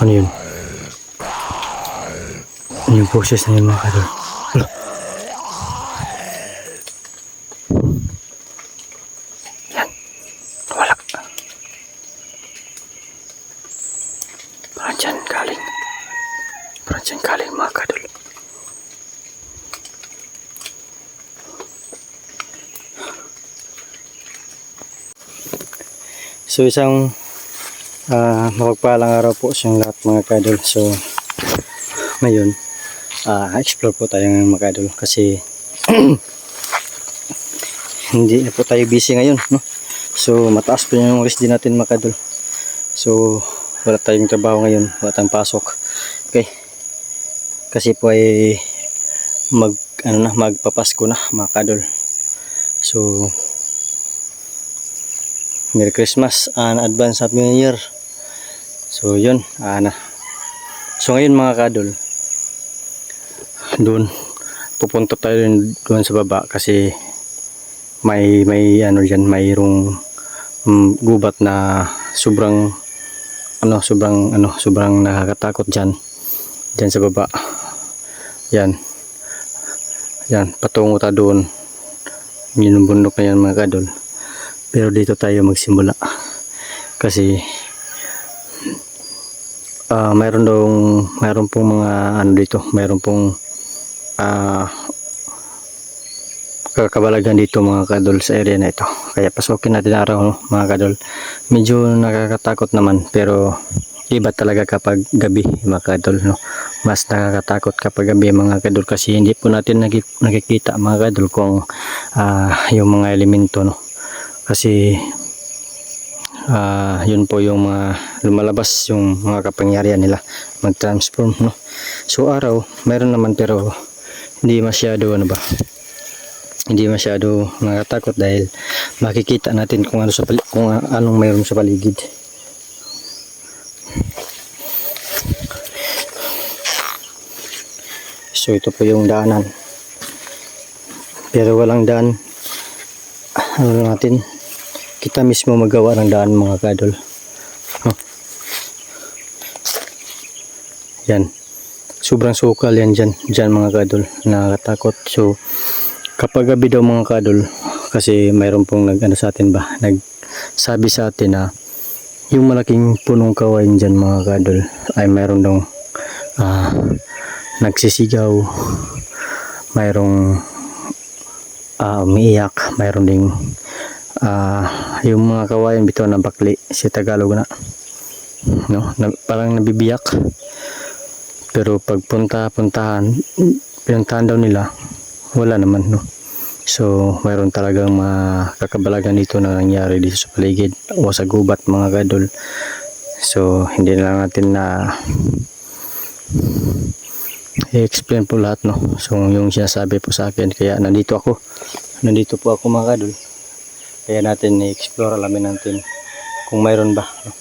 Ano yun? Ano yung boses na yun mga kadol? Hala. Yan. Wala. Parang dyan galing. Parang dyan galing mga kadol. So isang mapagpalang araw po sa lahat mga kadol. So ngayon explore po tayo ng mga kadol kasi hindi na po tayo busy ngayon, no? So mataas po yung risk din natin mga kadol. So wala tayong trabaho ngayon, wala tayong pasok. Okay, kasi po ay magpapasko na mga kadol. So Merry Christmas and advance Happy New Year. So yun, so ngayon mga kadol, doon pupunta tayo doon sa baba kasi may diyan, mayroong gubat na sobrang nakakatakot diyan sa baba. Yan patungo ta doon, yun yung bundok na yan mga kadol. Pero dito tayo magsimula kasi mayroon pong mga dito, mayroon pong kakabalagan dito mga kadol sa area na ito. Kaya pasukin natin araw, no, mga kadol. Medyo nakakatakot naman pero iba talaga kapag gabi mga kadol, no. Mas nakakatakot kapag gabi mga kadol kasi hindi po natin nakikita mga kadol kung yung mga elemento, no. Kasi yun po yung mga lumalabas, yung mga kapangyarihan nila mag-transform, no. So araw meron naman pero hindi masyado nakakatakot dahil makikita natin kung anong mayroon sa paligid. So ito po yung daanan, pero walang daan natin, kita mismo magawa ng daan mga kadol. Yan, sobrang sukal yan dyan mga kadol, nakakatakot. So kapag gabi daw mga kadol, kasi mayroon pong nagsabi sa atin na yung malaking punong kawain dyan mga kadol ay mayroon daw nagsisigaw, mayroong umiiyak, mayroon ding yung mga kawayan bitaw na bakli si Tagalog na, no, parang nabibiyak. Pero pag pinuntahan daw nila, wala naman, no. So mayroon talagang makakabalagan dito na nangyari dito sa paligid o sa gubat mga kadol. So hindi na lang natin na i-explain po lahat, no. So yung sinasabi po sa akin, kaya nandito po ako mga kadol. Kaya natin i-explore, alamin natin kung mayroon ba, no?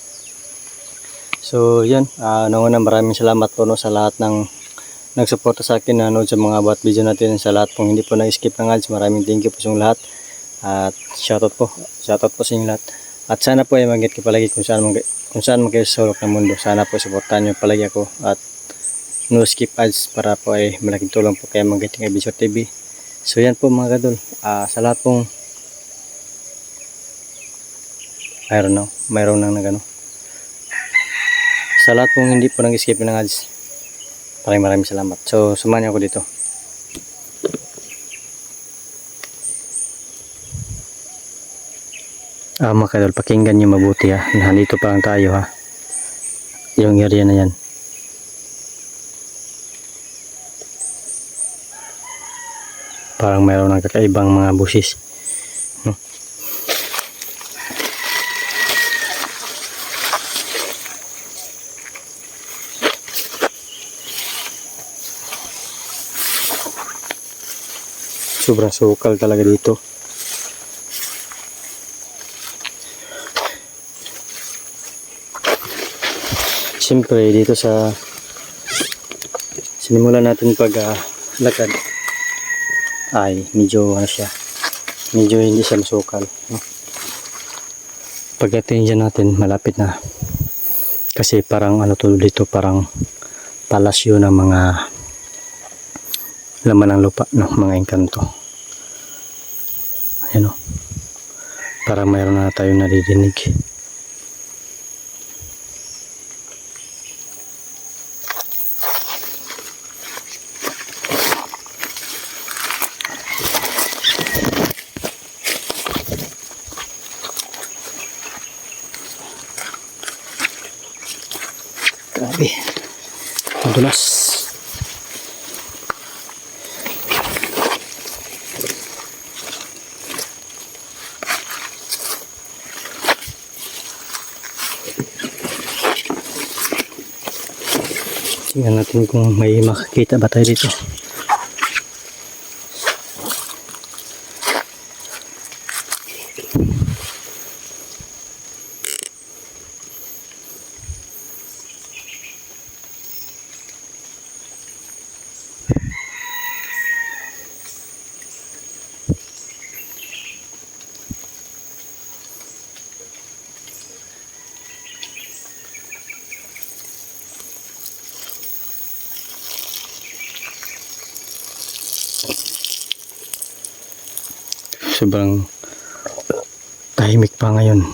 So yan, nauna maraming salamat po, no, sa lahat ng nagsuporta sa akin, nanood sa mga bawat video natin, sa lahat pong hindi po na-skip ng ads. Maraming thank you po sa lahat at shoutout po sa inyo lahat. At sana po ay mag-get kayo palagi kung saan man kayo sa sulok ng mundo. Sana po supportahan nyo palagi ako at no skip ads para po ay malaking tulong po kaya mag-get ng Adventure TV. So yan po mga kadol, sa lahat pong mayroon nang nagano, sa lahat pong hindi po nag-skip ng ads, maraming salamat. So samahan niyo ako dito. Mga kadol, pakinggan niyo mabuti ha. Nandito pa lang tayo ha, yung area na yan. Parang mayroon ng kakaibang mga busis, no? Sobrang sukal talaga dito. Siyempre dito sa sinimulan natin pag lakad ay medyo hindi siya masukal, no? Pagdating dyan natin malapit na Kasi parang ano to dito, parang palasyo ng mga laman ng lupa, no, mga engkanto. Ayan o. Parang mayroon na tayong nadidinig. Grabe. Madulas. Tingnan natin kung may makakita ba tayo dito. Sobrang tahimik pa ngayon.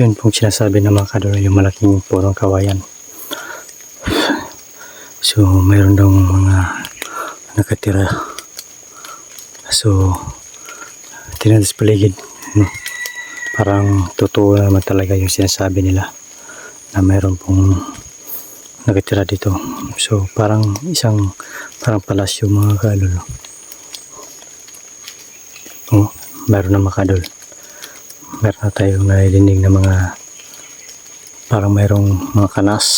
Yun pong sinasabi ng mga kadol, yung malaking purong kawayan. So mayroon daw mga nakatira. So tingnan sa paligid, no? Parang totoo naman talaga yung sinasabi nila na mayroon pong nakatira dito. So parang parang palasyo mga kadol. Oh, mayroon na mga kadol. Meron na tayong narinig na mga parang mayroong mga kanas.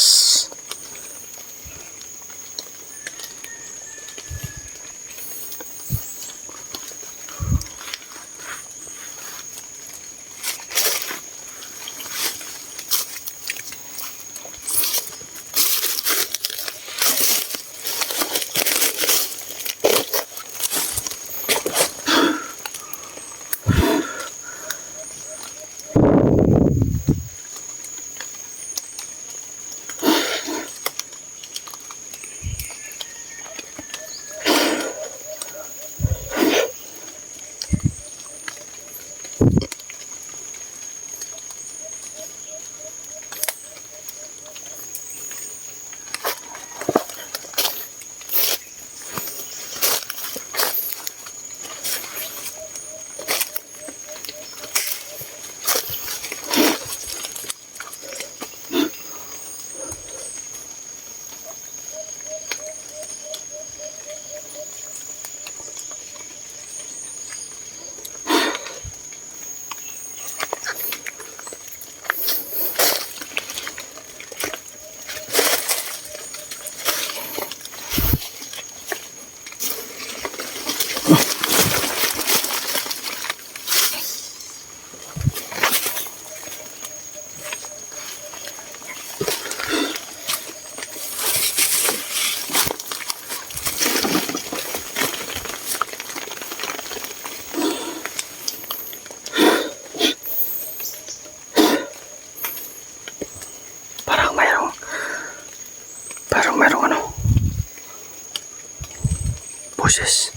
Boses.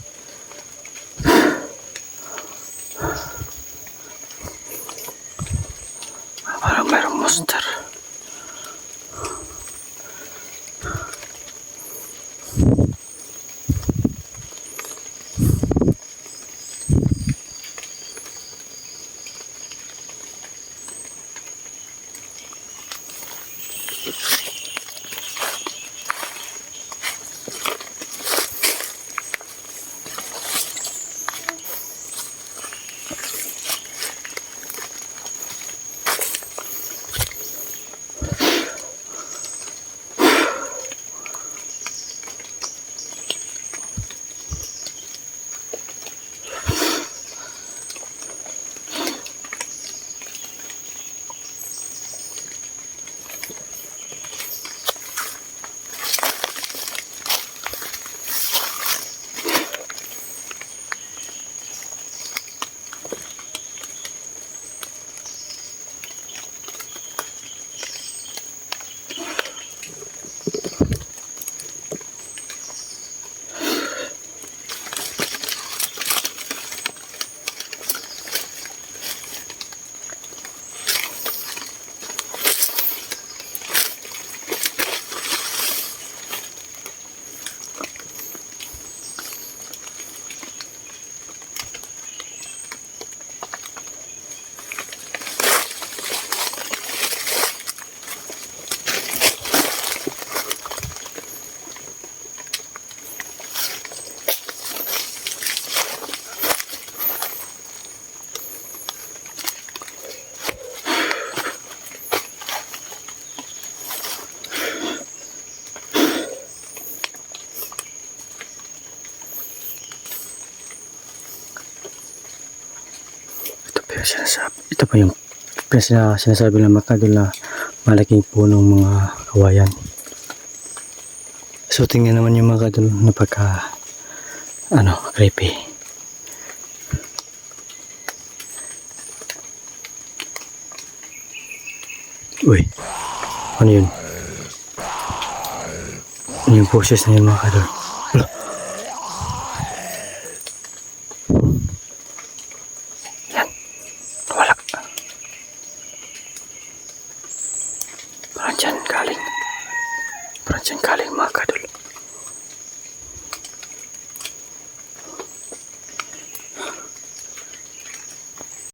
Parang mayroong monster. ito pa yung sinasabi ng mga kadol na malaking punong mga kawayan. So tingnan naman yung mga kadol na pagka creepy. Uy, ano yun? Ano yung boses na yun mga kadol? Yan, wala. Parang dyan galing mga kadol.